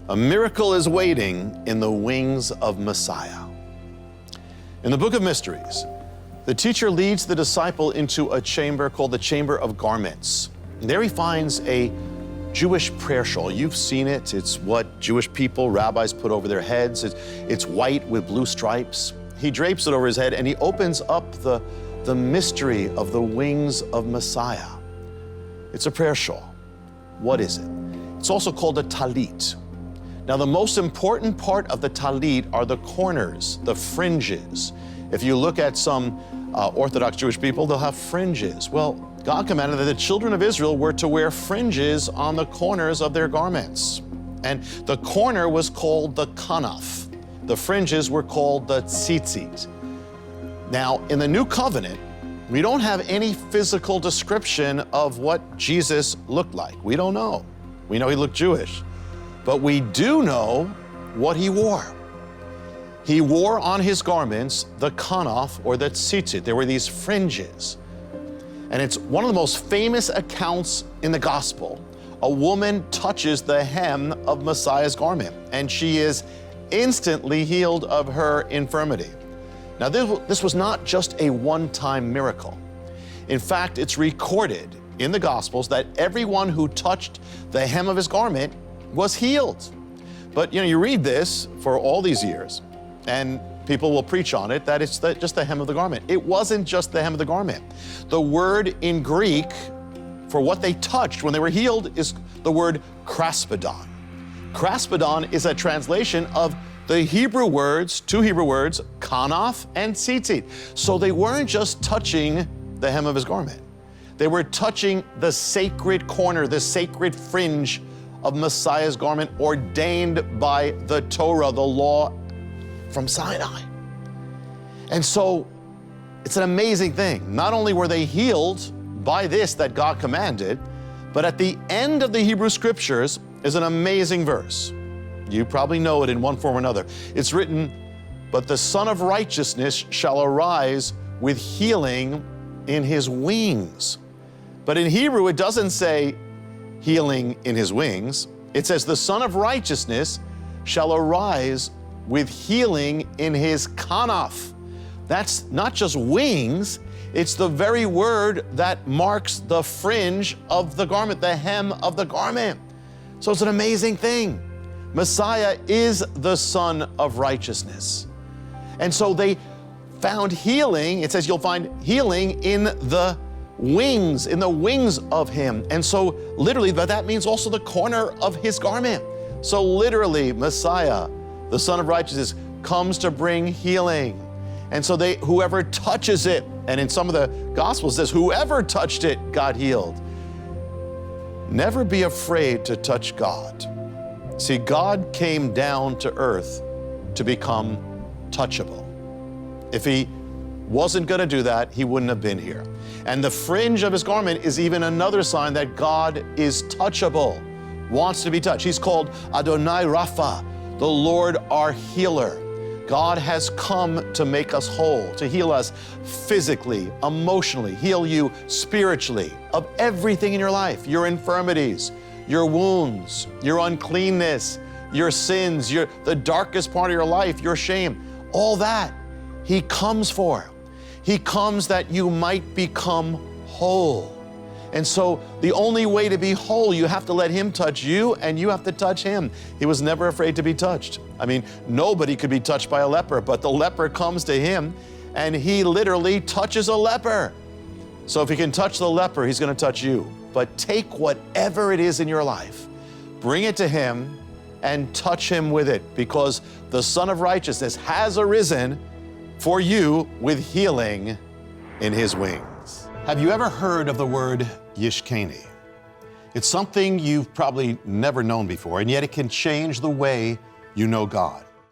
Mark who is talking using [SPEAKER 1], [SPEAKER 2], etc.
[SPEAKER 1] A miracle is waiting in the wings of Messiah. In the Book of Mysteries, the teacher leads the disciple into a chamber called the Chamber of Garments. And there he finds a Jewish prayer shawl. You've seen it. It's what Jewish people, rabbis, put over their heads. It's white with blue stripes. He drapes it over his head and he opens up the mystery of the wings of Messiah. It's a prayer shawl. What is it? It's also called a talit. Now, the most important part of the talit are the corners, the fringes. If you look at some Orthodox Jewish people, they'll have fringes. Well, God commanded that the children of Israel were to wear fringes on the corners of their garments. And the corner was called the kanaf. The fringes were called the tzitzit. Now, in the New Covenant, we don't have any physical description of what Jesus looked like. We don't know. We know he looked Jewish. But we do know what he wore. He wore on his garments the kanaf or the tzitzit. There were these fringes. And it's one of the most famous accounts in the gospel. A woman touches the hem of Messiah's garment, and she is instantly healed of her infirmity. Now, this was not just a one-time miracle. In fact, it's recorded in the Gospels that everyone who touched the hem of his garment was healed. But you read this for all these years, and people will preach on it, that it's just the hem of the garment. It wasn't just the hem of the garment. The word in Greek for what they touched when they were healed is the word kraspedon. Kraspedon is a translation of the Hebrew words, two Hebrew words, kanaf and tzitzit. So they weren't just touching the hem of his garment. They were touching the sacred corner, the sacred fringe of Messiah's garment ordained by the Torah, the law from Sinai. And so it's an amazing thing. Not only were they healed by this that God commanded, but at the end of the Hebrew Scriptures is an amazing verse. You probably know it in one form or another. It's written, "But the Son of Righteousness shall arise with healing in his wings." But in Hebrew, it doesn't say healing in his wings. It says, "The Son of Righteousness shall arise with healing in his kanaf." That's not just wings, it's the very word that marks the fringe of the garment, the hem of the garment. So it's an amazing thing. Messiah is the Son of Righteousness. And so they found healing. It says you'll find healing in the wings of him. And so literally, but that means also the corner of his garment. So literally, Messiah, the Son of Righteousness, comes to bring healing. And so whoever touches it, and in some of the Gospels it says whoever touched it got healed. Never be afraid to touch God. See, God came down to earth to become touchable. If he wasn't going to do that, he wouldn't have been here. And the fringe of his garment is even another sign that God is touchable, wants to be touched. He's called Adonai Rapha, the Lord our healer. God has come to make us whole, to heal us physically, emotionally, heal you spiritually of everything in your life, your infirmities, your wounds, your uncleanness, your sins, the darkest part of your life, your shame, all that he comes for. He comes that you might become whole. And so the only way to be whole, you have to let him touch you and you have to touch him. He was never afraid to be touched. I mean, nobody could be touched by a leper, but the leper comes to him and he literally touches a leper. So if he can touch the leper, he's going to touch you. But take whatever it is in your life, bring it to him and touch him with it, because the Son of Righteousness has arisen for you with healing in his wings. Have you ever heard of the word Yishkeni? It's something you've probably never known before, and yet it can change the way you know God.